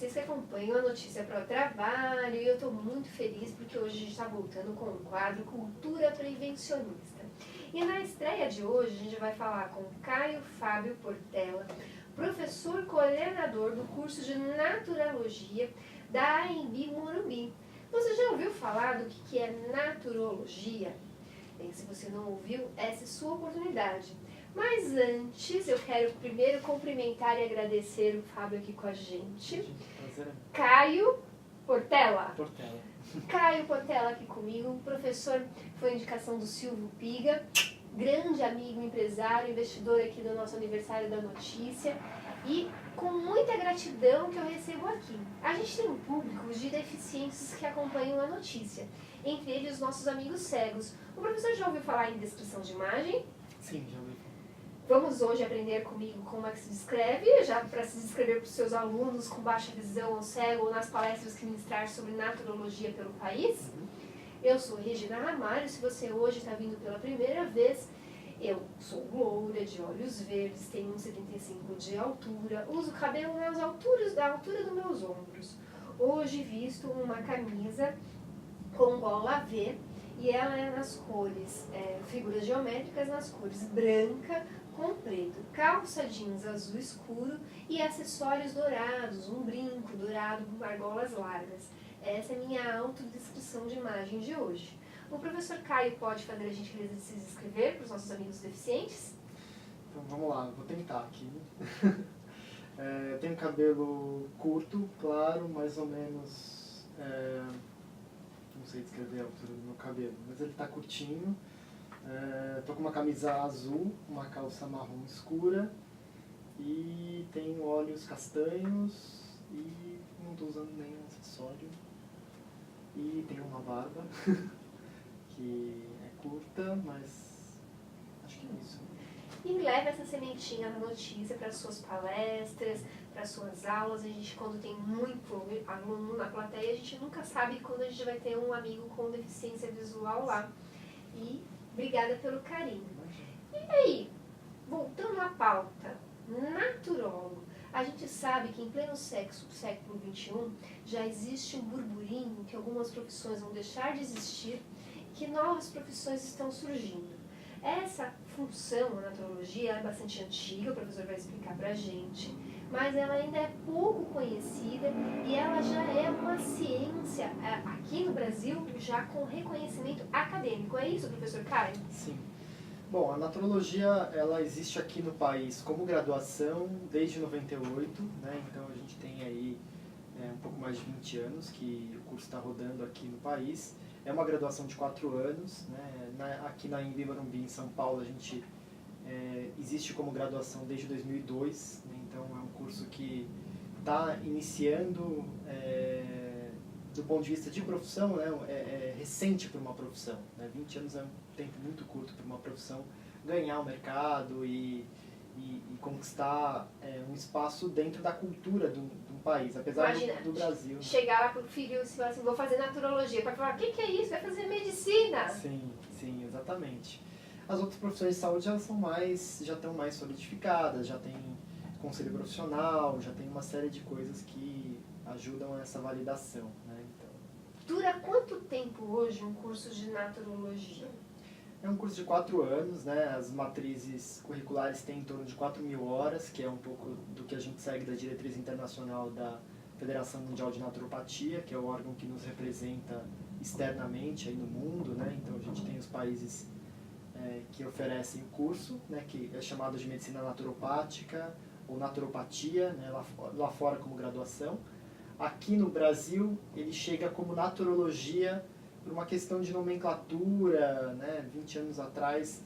vocês que acompanham a Notícia para o Trabalho, e eu estou muito feliz porque hoje a gente está voltando com o quadro Cultura Prevencionista. E na estreia de hoje a gente vai falar com Caio Fábio Portela, professor coordenador do curso de Naturologia da AMB Morumbi. Você já ouviu falar do que é naturologia? Bem, se você não ouviu, essa é sua oportunidade. Mas antes, eu quero primeiro cumprimentar e agradecer o Fábio aqui com a gente. Prazer. Caio Portela. Portela. Caio Portela aqui comigo, um professor, foi indicação do Silvio Piga, grande amigo, empresário, investidor aqui do nosso aniversário da notícia. E com muita gratidão que eu recebo aqui. A gente tem um público de deficientes que acompanham a notícia, entre eles os nossos amigos cegos. O professor já ouviu falar em descrição de imagem? Sim, já ouvi. Vamos hoje aprender comigo como é que se descreve, já para se descrever para os seus alunos com baixa visão ou cego, ou nas palestras que ministrar sobre naturologia pelo país. Eu sou Regina Ramalho, se você hoje está vindo pela primeira vez, eu sou loura, de olhos verdes, tenho 1,75 de altura, uso cabelo nas alturas, da altura dos meus ombros. Hoje visto uma camisa com gola V e ela é nas cores, figuras geométricas nas cores branca com preto, calça jeans azul escuro e acessórios dourados, um brinco dourado com argolas largas. Essa é a minha autodescrição de imagem de hoje. O professor Caio pode fazer a gentileza de se descrever para os nossos amigos deficientes? Então vamos lá, vou tentar aqui. Eu tenho cabelo curto, claro, mais ou menos, não sei descrever a altura do meu cabelo, mas ele está curtinho. Tô com uma camisa azul, uma calça marrom escura e tenho olhos castanhos e não estou usando nenhum acessório. E tenho uma barba que é curta, mas acho que é isso. E leva essa sementinha da notícia para as suas palestras, para as suas aulas. A gente, quando tem muito aluno na plateia, a gente nunca sabe quando a gente vai ter um amigo com deficiência visual lá. E obrigada pelo carinho. E aí, voltando à pauta, naturólogo. A gente sabe que em pleno século XXI já existe um burburinho que algumas profissões vão deixar de existir, que novas profissões estão surgindo. Essa função, a naturologia, é bastante antiga, o professor vai explicar pra gente, mas ela ainda é pouco conhecida e ela já é uma ciência, aqui no Brasil, já com reconhecimento acadêmico. É isso, professor Caio? Sim. Bom, a naturologia ela existe aqui no país como graduação desde 98, né? Então a gente tem aí um pouco mais de 20 anos que o curso está rodando aqui no país. É uma graduação de 4 anos, né? Aqui na AMB Morumbi, em São Paulo, a gente existe como graduação desde 2002, né? Então é um curso que está iniciando do ponto de vista de profissão, né? É recente para uma profissão, né? 20 anos é um tempo muito curto para uma profissão ganhar o mercado e conquistar um espaço dentro da cultura do país, apesar do Brasil. Chegar lá pro filho e falar assim, vou fazer naturologia, para falar, o que é isso? Vai fazer medicina? Sim, sim, exatamente. As outras profissões de saúde já estão mais solidificadas, já tem conselho profissional, já tem uma série de coisas que ajudam a essa validação, né? Então, dura quanto tempo hoje um curso de naturologia? é um curso de 4 anos, né? As matrizes curriculares têm em torno de 4.000 horas, que é um pouco do que a gente segue da diretriz internacional da Federação Mundial de Naturopatia, que é o órgão que nos representa externamente aí no mundo, né? Então a gente tem os países que oferecem o curso, né? Que é chamado de medicina naturopática ou naturopatia, né? Lá fora como graduação. Aqui no Brasil ele chega como naturologia por uma questão de nomenclatura, né? 20 anos atrás,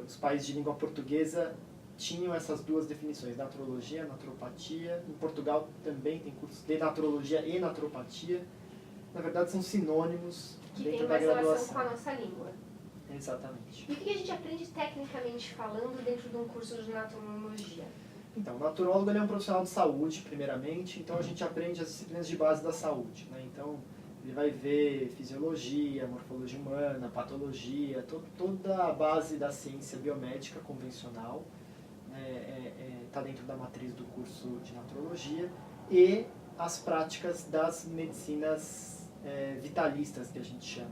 os países de língua portuguesa tinham essas duas definições, naturologia, naturopatia. Em Portugal também tem cursos de naturologia e naturopatia. Na verdade, são sinônimos dentro da graduação. Que tem mais relação com a nossa língua. Exatamente. E o que a gente aprende tecnicamente falando dentro de um curso de naturologia? Então, o naturólogo ele é um profissional de saúde, primeiramente, então a gente aprende as disciplinas de base da saúde, né? Então, ele vai ver fisiologia, morfologia humana, patologia, toda a base da ciência biomédica convencional está dentro da matriz do curso de naturologia. e as práticas das medicinas vitalistas, que a gente chama.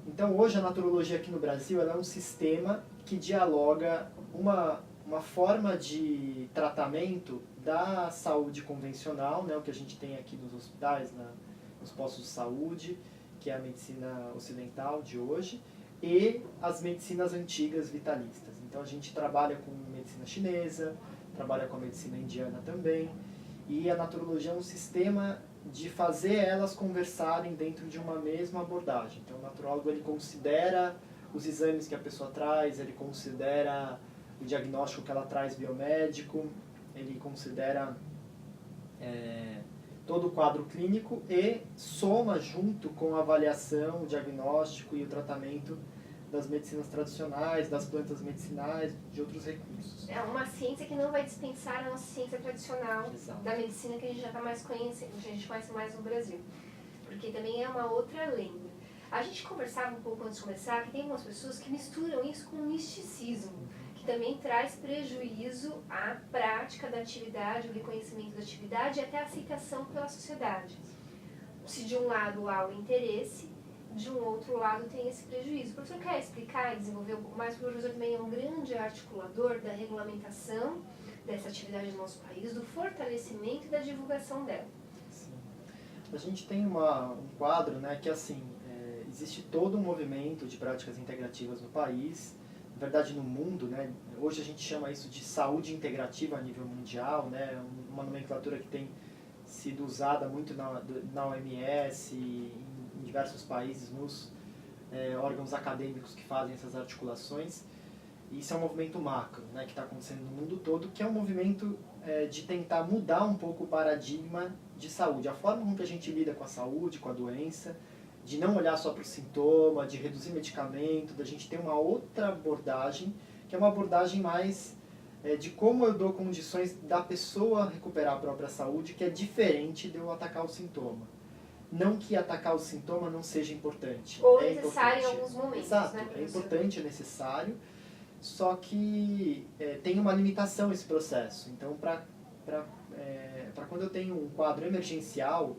Então, hoje, a naturologia aqui no Brasil ela é um sistema que dialoga uma forma de tratamento da saúde convencional, né, o que a gente tem aqui nos hospitais, nos postos de saúde, que é a medicina ocidental de hoje, e as medicinas antigas vitalistas. Então, a gente trabalha com medicina chinesa, trabalha com a medicina indiana também, e a naturologia é um sistema de fazer elas conversarem dentro de uma mesma abordagem. Então, o naturólogo ele considera os exames que a pessoa traz, ele considera o diagnóstico que ela traz biomédico, ele considera todo o quadro clínico e soma junto com a avaliação, o diagnóstico e o tratamento das medicinas tradicionais, das plantas medicinais, de outros recursos. É uma ciência que não vai dispensar a nossa ciência tradicional. Exato. Da medicina que a gente já está mais conhecendo, que a gente conhece mais no Brasil. Porque também é uma outra lenda. A gente conversava um pouco antes de começar que tem algumas pessoas que misturam isso com misticismo, que também traz prejuízo à prática da atividade, o reconhecimento da atividade e até a aceitação pela sociedade. Se de um lado há o interesse, de um outro lado tem esse prejuízo. O professor quer explicar e desenvolver um pouco mais, porque o professor também é um grande articulador da regulamentação dessa atividade no nosso país, do fortalecimento e da divulgação dela. Sim. A gente tem um quadro, né, que assim, existe todo um movimento de práticas integrativas no país, na verdade no mundo, né, hoje a gente chama isso de saúde integrativa a nível mundial, né, uma nomenclatura que tem sido usada muito na OMS, em diversos países, nos órgãos acadêmicos que fazem essas articulações. E isso é um movimento macro, né, que está acontecendo no mundo todo, que é um movimento de tentar mudar um pouco o paradigma de saúde, a forma como que a gente lida com a saúde, com a doença, de não olhar só para o sintoma, de reduzir medicamento, da gente ter uma outra abordagem, que é uma abordagem mais de como eu dou condições da pessoa recuperar a própria saúde, que é diferente de eu atacar o sintoma. Não que atacar o sintoma não seja importante. Ou necessário em alguns momentos. Exato, né, é importante, é necessário, só que tem uma limitação esse processo. Então, para quando eu tenho um quadro emergencial,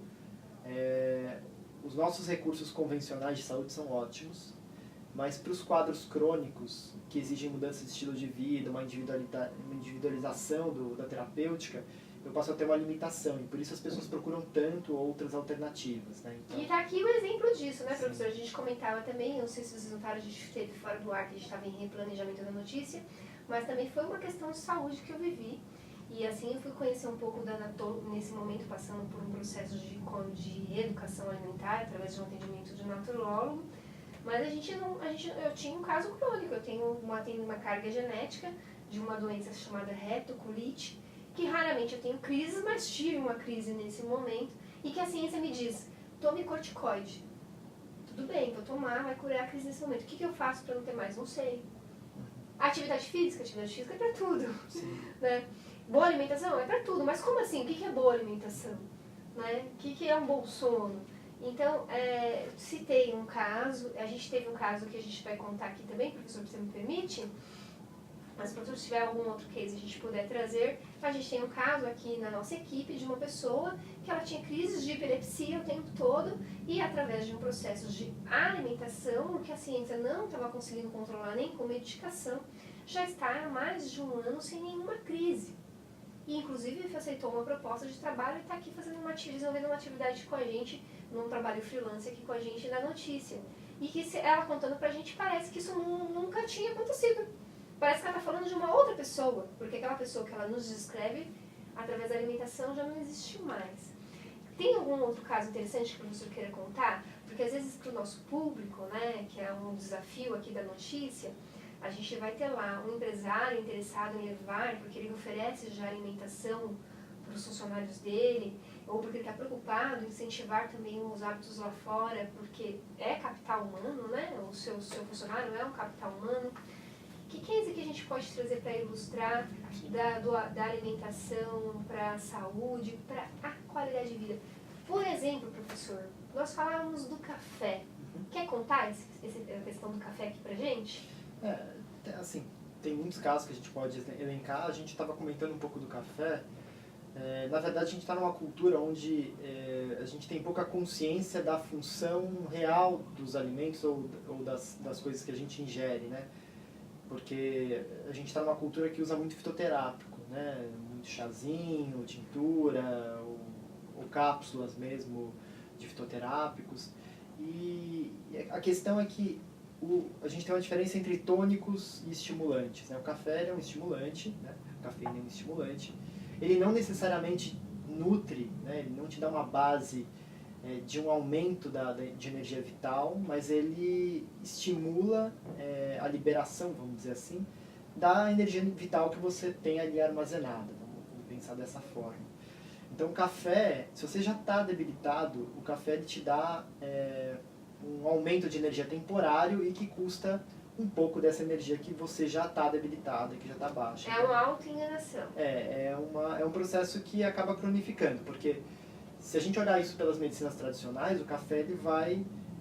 os nossos recursos convencionais de saúde são ótimos, mas para os quadros crônicos, que exigem mudança de estilo de vida, uma individualização da terapêutica, eu passo a ter uma limitação, e por isso as pessoas procuram tanto outras alternativas. Né? Então, e está aqui o exemplo disso, né, professor? A gente comentava também, não sei se vocês notaram, a gente teve fora do ar, que a gente estava em replanejamento da notícia, mas também foi uma questão de saúde que eu vivi. E assim eu fui conhecer um pouco nesse momento, passando por um processo de educação alimentar, através de um atendimento de um naturólogo. Mas eu tinha um caso crônico, eu tenho uma carga genética de uma doença chamada retocolite, que raramente eu tenho crises, mas tive uma crise nesse momento, e que a ciência me diz, tome corticoide. Tudo bem, vou tomar, vai curar a crise nesse momento. O que eu faço para não ter mais? Não sei. Atividade física é para tudo. Né? Boa alimentação é para tudo, mas como assim? O que é boa alimentação? Né? O que é um bom sono? Então, citei um caso, a gente teve um caso que a gente vai contar aqui também, professor, se você me permite, mas se tiver algum outro case a gente puder trazer, a gente tem um caso aqui na nossa equipe de uma pessoa que ela tinha crises de epilepsia o tempo todo e através de um processo de alimentação, que a ciência não estava conseguindo controlar nem com medicação, já está há mais de um ano sem nenhuma crise. E inclusive aceitou uma proposta de trabalho e está aqui desenvolvendo uma atividade com a gente, num trabalho freelance aqui com a gente na notícia. E que ela contando pra gente, parece que isso nunca tinha acontecido. Parece que ela está falando de uma outra pessoa, porque aquela pessoa que ela nos descreve através da alimentação já não existe mais. Tem algum outro caso interessante que o professor queira contar? Porque às vezes para o nosso público, né, que é um desafio aqui da notícia, a gente vai ter lá um empresário interessado em levar, porque ele oferece já alimentação para os funcionários dele, ou porque ele está preocupado em incentivar também os hábitos lá fora, porque é capital humano, né? O seu funcionário é um capital humano. Que case que a gente pode trazer para ilustrar da alimentação para a saúde, para a qualidade de vida? Por exemplo, professor, nós falávamos do café. Quer contar a questão do café aqui para gente? Assim, tem muitos casos que a gente pode elencar. A gente estava comentando um pouco do café. Na verdade, a gente está numa cultura onde a gente tem pouca consciência da função real dos alimentos ou das coisas que a gente ingere, né? Porque a gente está numa cultura que usa muito fitoterápico, né? Muito chazinho, tintura, ou cápsulas mesmo de fitoterápicos. E a questão é que a gente tem uma diferença entre tônicos e estimulantes, né? O café é um estimulante, né? A cafeína é um estimulante. Ele não necessariamente nutre, né? Ele não te dá uma base de um aumento de energia vital, mas ele estimula a liberação, vamos dizer assim, da energia vital que você tem ali armazenada. Vamos pensar dessa forma. Então, o café, se você já está debilitado, o café ele te dá um aumento de energia temporário e que custa um pouco dessa energia que você já está debilitada, que já está baixa. É uma autoenganação. É um processo que acaba cronificando, porque se a gente olhar isso pelas medicinas tradicionais, o café ele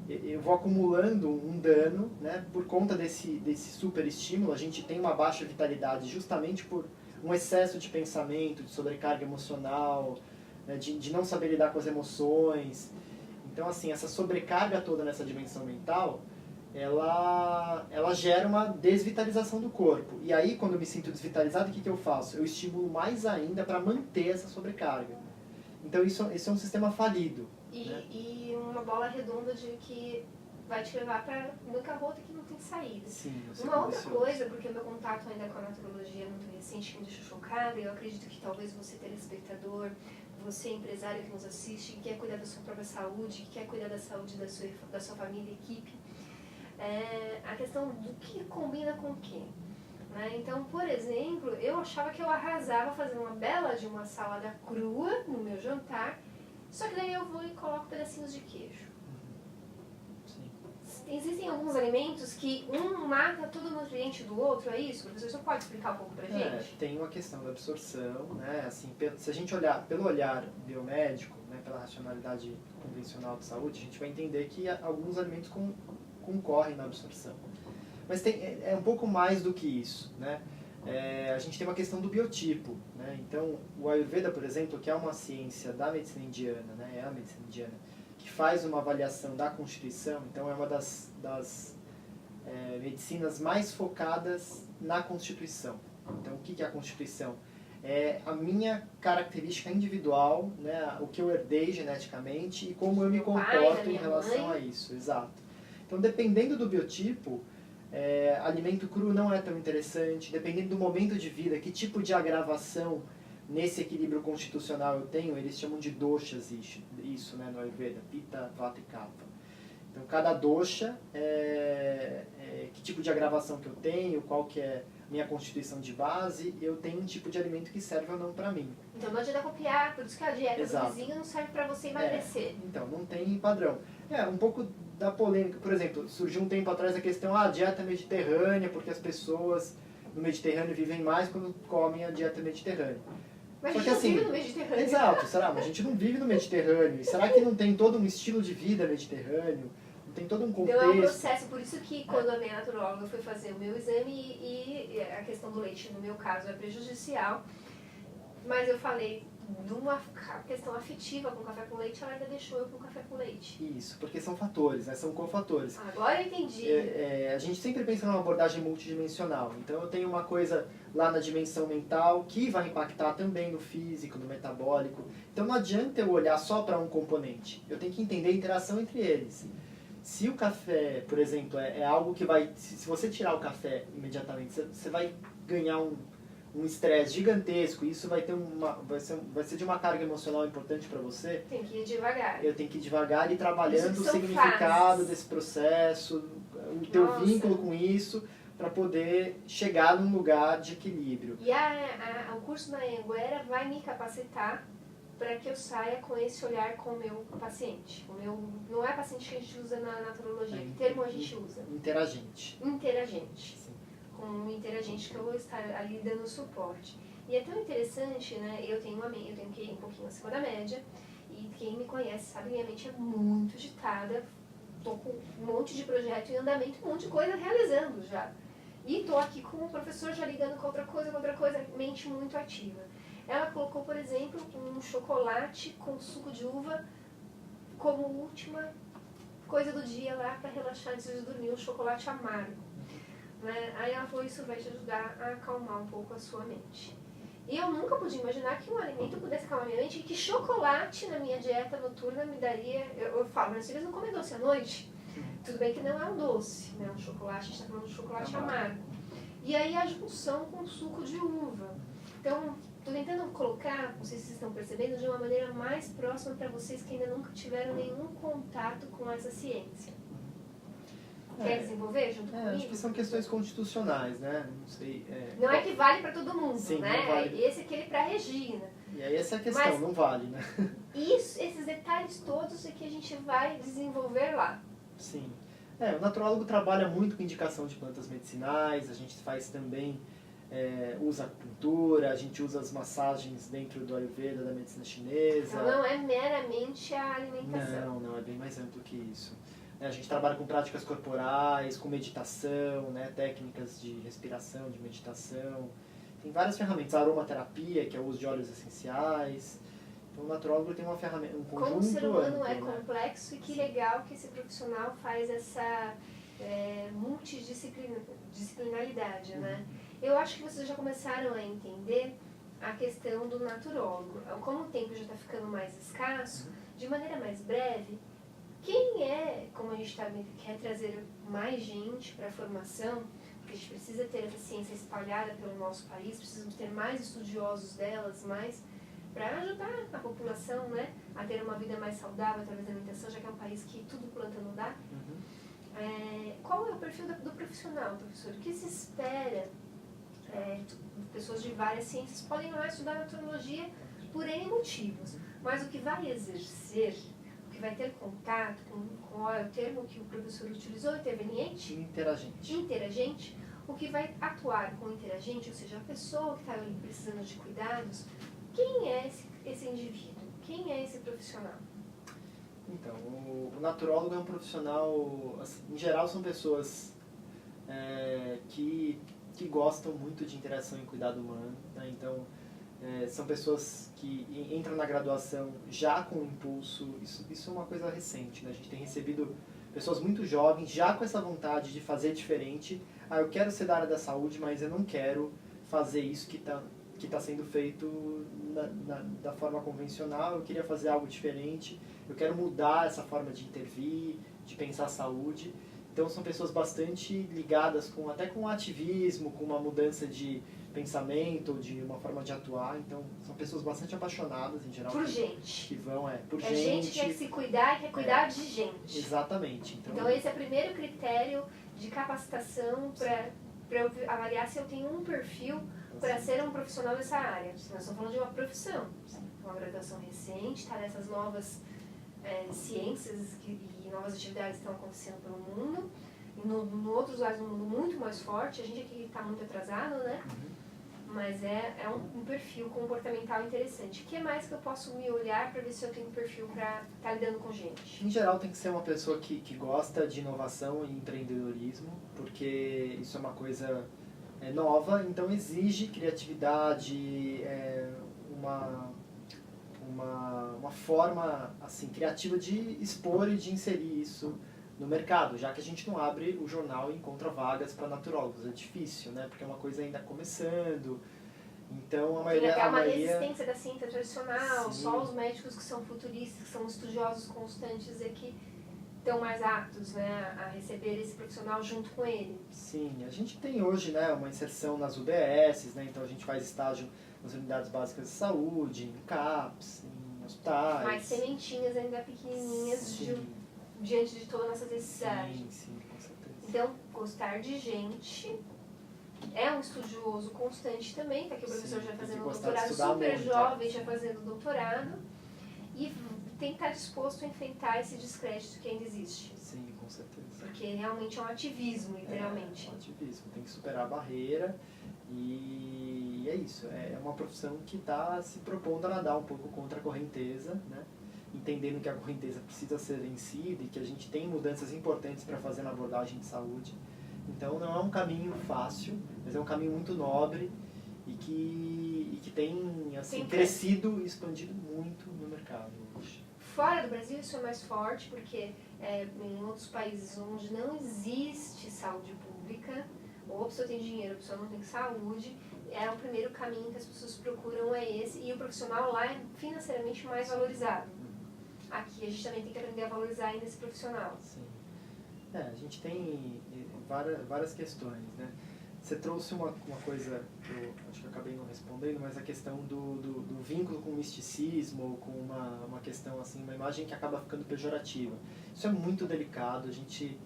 eu vou acumulando um dano, né, por conta desse super estímulo. A gente tem uma baixa vitalidade justamente por um excesso de pensamento, de sobrecarga emocional, né, de não saber lidar com as emoções. Então, assim, essa sobrecarga toda nessa dimensão mental, ela gera uma desvitalização do corpo. E aí, quando eu me sinto desvitalizado, o que eu faço? Eu estimulo mais ainda para manter essa sobrecarga. Então, isso é um sistema falido. Né? E uma bola redonda de que vai te levar para bancarrota que não tem saída. Sim, uma outra coisa, porque o meu contato ainda com a naturologia é muito recente, que me deixou chocada, e eu acredito que talvez você, telespectador, você, empresário que nos assiste, que quer cuidar da sua própria saúde, que quer cuidar da saúde da sua família e equipe, a questão do que combina com o quê. Né? Então, por exemplo, eu achava que eu arrasava fazendo uma bela de uma salada crua no meu jantar, só que daí eu vou e coloco pedacinhos de queijo. Sim. Existem alguns alimentos que um mata todo o nutriente do outro, é isso? Professor, você pode explicar um pouco pra gente? Tem uma questão da absorção, né? Assim, se a gente olhar pelo olhar biomédico, né, pela racionalidade convencional de saúde, a gente vai entender que alguns alimentos concorrem na absorção. Mas é um pouco mais do que isso, né? A gente tem uma questão do biotipo, né? Então, o Ayurveda, por exemplo, que é uma ciência da medicina indiana, né? É a medicina indiana, que faz uma avaliação da constituição, então é uma das medicinas mais focadas na constituição. Então, o que é a constituição? É a minha característica individual, né? O que eu herdei geneticamente e como eu me comporto em relação a isso. Exato. Então, dependendo do biotipo, alimento cru não é tão interessante, dependendo do momento de vida, que tipo de agravação nesse equilíbrio constitucional eu tenho, eles chamam de doshas isso, né, no Ayurveda, Pitta, Vata e Kapha. Então, cada dosha, que tipo de agravação que eu tenho, qual que é minha constituição de base, eu tenho um tipo de alimento que serve ou não para mim. Então não adianta copiar, por isso que a dieta Exato. do vizinho não serve para você emagrecer. Então, não tem padrão. Um pouco da polêmica, por exemplo, surgiu um tempo atrás a questão, dieta mediterrânea, porque as pessoas no Mediterrâneo vivem mais quando comem a dieta mediterrânea. Mas a gente não vive no Mediterrâneo. Exato, mas a gente não vive no Mediterrâneo. E será que não tem todo um estilo de vida mediterrâneo? Não tem todo um contexto? Então é um processo, por isso que quando a minha naturóloga foi fazer o meu exame e a questão do leite, no meu caso, é prejudicial, mas eu falei de uma questão afetiva com café com leite, ela ainda deixou eu com café com leite. Isso, porque são fatores, né? São cofatores. Agora eu entendi. A gente sempre pensa numa abordagem multidimensional. Então eu tenho uma coisa lá na dimensão mental que vai impactar também no físico, no metabólico. Então não adianta eu olhar só para um componente. Eu tenho que entender a interação entre eles. Se o café, por exemplo, é algo que vai... Se você tirar o café imediatamente, você vai ganhar um estresse gigantesco, isso vai ser de uma carga emocional importante para você. Tem que ir devagar. Eu tenho que ir devagar e ir trabalhando o significado desse processo, o teu vínculo com isso, para poder chegar num lugar de equilíbrio. E o curso da Anhanguera vai me capacitar para que eu saia com esse olhar com o meu paciente. Não é paciente que a gente usa na naturologia, que termo a gente usa? Interagente. Interagente. Com um interagente que eu vou estar ali dando suporte. E é tão interessante, né? Eu tenho QI um pouquinho acima da média, e quem me conhece sabe que minha mente é muito agitada, tô com um monte de projeto em andamento, um monte de coisa realizando já. E tô aqui com o professor já lidando com outra coisa, mente muito ativa. Ela colocou, por exemplo, um chocolate com suco de uva como última coisa do dia lá para relaxar antes de dormir, um chocolate amargo. Né? Aí ela falou, isso vai te ajudar a acalmar um pouco a sua mente. E eu nunca podia imaginar que um alimento pudesse acalmar minha mente e que chocolate na minha dieta noturna me daria... Eu falo, meus filhos não comem doce à noite. Tudo bem que não é um doce, né? Um chocolate, a gente está falando de chocolate amargo. E aí a junção com suco de uva. Então, estou tentando colocar, não sei se vocês estão percebendo, de uma maneira mais próxima para vocês que ainda nunca tiveram nenhum contato com essa ciência. Quer desenvolver junto comigo? Acho que são questões constitucionais, né? Não sei. Não é que vale para todo mundo, sim, né? Não vale. Esse é aquele para Regina. E aí essa é a questão, mas não vale, né? Esses detalhes todos é que a gente vai desenvolver lá. Sim. O naturólogo trabalha muito com indicação de plantas medicinais, a gente faz também, usa acupuntura, a gente usa as massagens dentro do Ayurveda, da medicina chinesa. Então não é meramente a alimentação. Não, é bem mais amplo que isso. A gente trabalha com práticas corporais, com meditação, né, técnicas de respiração, de meditação. Tem várias ferramentas, a aromaterapia, que é o uso de óleos essenciais. Então o naturólogo tem uma ferramenta, um conjunto como o ser humano amplo, é né? complexo e que legal que esse profissional faz essa multidisciplinaridade, né? Eu acho que vocês já começaram a entender a questão do naturólogo. Como o tempo já está ficando mais escasso, de maneira mais breve, quem como a gente quer trazer mais gente para a formação, porque a gente precisa ter essa ciência espalhada pelo nosso país, precisamos ter mais estudiosos delas, para ajudar a população, né, a ter uma vida mais saudável através da alimentação, já que é um país que tudo planta não dá. Qual é o perfil do profissional, professor? O que se espera? Pessoas de várias ciências podem ir lá estudar naturologia por N motivos, mas o que vai exercer, o que vai ter contato com o termo que o professor utilizou, interveniente? Interagente. O que vai atuar com o interagente, ou seja, a pessoa que está ali precisando de cuidados. Quem é esse indivíduo? Quem é esse profissional? Então, o naturólogo é um profissional, assim, em geral são pessoas que gostam muito de interação e cuidado humano, né? Então, são pessoas que entram na graduação já com impulso, isso é uma coisa recente, né? A gente tem recebido pessoas muito jovens já com essa vontade de fazer diferente. Eu quero ser da área da saúde, mas eu não quero fazer isso que está sendo feito da forma convencional, eu queria fazer algo diferente, eu quero mudar essa forma de intervir, de pensar a saúde. Então são pessoas bastante ligadas até com o ativismo, com uma mudança de pensamento, de uma forma de atuar. Então são pessoas bastante apaixonadas, em geral. Por gente. Que vão, por gente. Gente que quer se cuidar e quer cuidar de gente. Exatamente. Então esse é o primeiro critério de capacitação para eu avaliar se eu tenho um perfil para ser um profissional dessa área. Nós estamos falando de uma profissão, uma graduação recente, está nessas novas ciências e novas atividades que estão acontecendo pelo mundo, e no outros lugares do mundo muito mais forte. A gente aqui está muito atrasado, né? Mas é um perfil comportamental interessante. O que mais que eu posso me olhar para ver se eu tenho um perfil para estar lidando com gente? Em geral tem que ser uma pessoa que gosta de inovação e empreendedorismo, porque isso é uma coisa nova, então exige criatividade, uma forma assim, criativa de expor e de inserir isso no mercado, já que a gente não abre o jornal e encontra vagas para naturólogos. É difícil, né? Porque é uma coisa ainda começando. Então, a maioria... Tem até uma resistência da ciência tradicional, Sim. Só os médicos que são futuristas, que são estudiosos constantes é que estão mais aptos, né, a receber esse profissional junto com ele. Sim, a gente tem hoje, né, uma inserção nas UBSs, né? Então a gente faz estágio nas unidades básicas de saúde, em CAPS, em hospitais. Mas sementinhas ainda pequenininhas diante de toda a nossa necessidade. Sim, com certeza. Então, gostar de gente, é um estudioso constante também, tá aqui o professor já fazendo doutorado, super jovem, já fazendo doutorado, e tem que estar disposto a enfrentar esse descrédito que ainda existe. Sim, com certeza. Porque realmente é um ativismo, literalmente. É um ativismo, tem que superar a barreira, e é isso, é uma profissão que está se propondo a nadar um pouco contra a correnteza, né? Entendendo que a correnteza precisa ser vencida e que a gente tem mudanças importantes para fazer na abordagem de saúde. Então não é um caminho fácil, mas é um caminho muito nobre e que tem assim, Tem crescido e expandido muito no mercado hoje. Fora do Brasil isso é mais forte, porque em outros países onde não existe saúde pública, ou a pessoa tem dinheiro, a pessoa não tem saúde, é o primeiro caminho que as pessoas procuram é esse, e o profissional lá é financeiramente mais valorizado. Aqui a gente também tem que aprender a valorizar ainda esse profissional. Sim. A gente tem várias questões, né? Você trouxe uma coisa que eu acho que eu acabei não respondendo, mas a questão do vínculo com o misticismo, ou com uma questão assim, uma imagem que acaba ficando pejorativa. Isso é muito delicado, a gente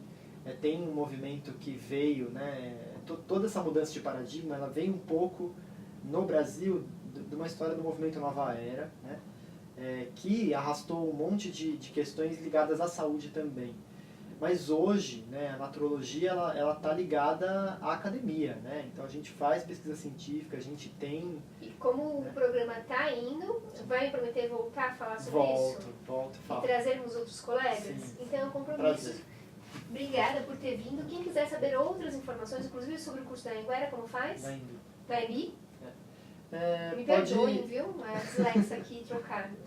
tem um movimento que veio, né, toda essa mudança de paradigma, ela veio um pouco no Brasil de uma história do movimento Nova Era, né, que arrastou um monte de questões ligadas à saúde também. Mas hoje, né, a naturologia ela está ligada à academia, né? Então a gente faz pesquisa científica, a gente tem... E como o programa está indo, vai me prometer voltar a falar sobre isso? Volto, falo. E trazermos outros colegas? Sim. Então é um compromisso. Prazer. Obrigada por ter vindo. Quem quiser saber outras informações, inclusive sobre o curso da Anhanguera, como faz? Da Embi. Da Embi? Me Pode... perdoem, viu? A dislexia aqui trocada.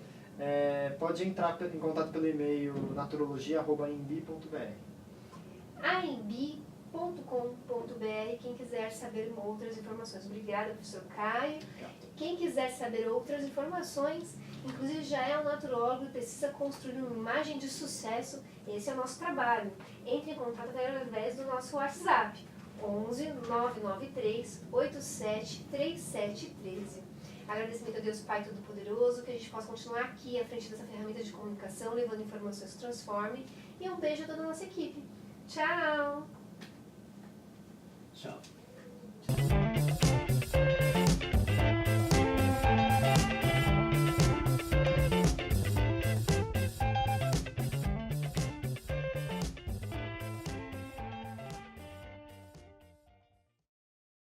Pode entrar em contato pelo e-mail naturologia@embi.br. aembi.com.br, quem quiser saber outras informações. Obrigada, professor Caio. Quem quiser saber outras informações, inclusive já é um naturólogo e precisa construir uma imagem de sucesso, esse é o nosso trabalho. Entre em contato através do nosso WhatsApp, 11 993 87 3713. Agradecimento a Deus Pai Todo-Poderoso, que a gente possa continuar aqui à frente dessa ferramenta de comunicação, levando informações que transformem. E um beijo a toda a nossa equipe. Tchau! Tchau.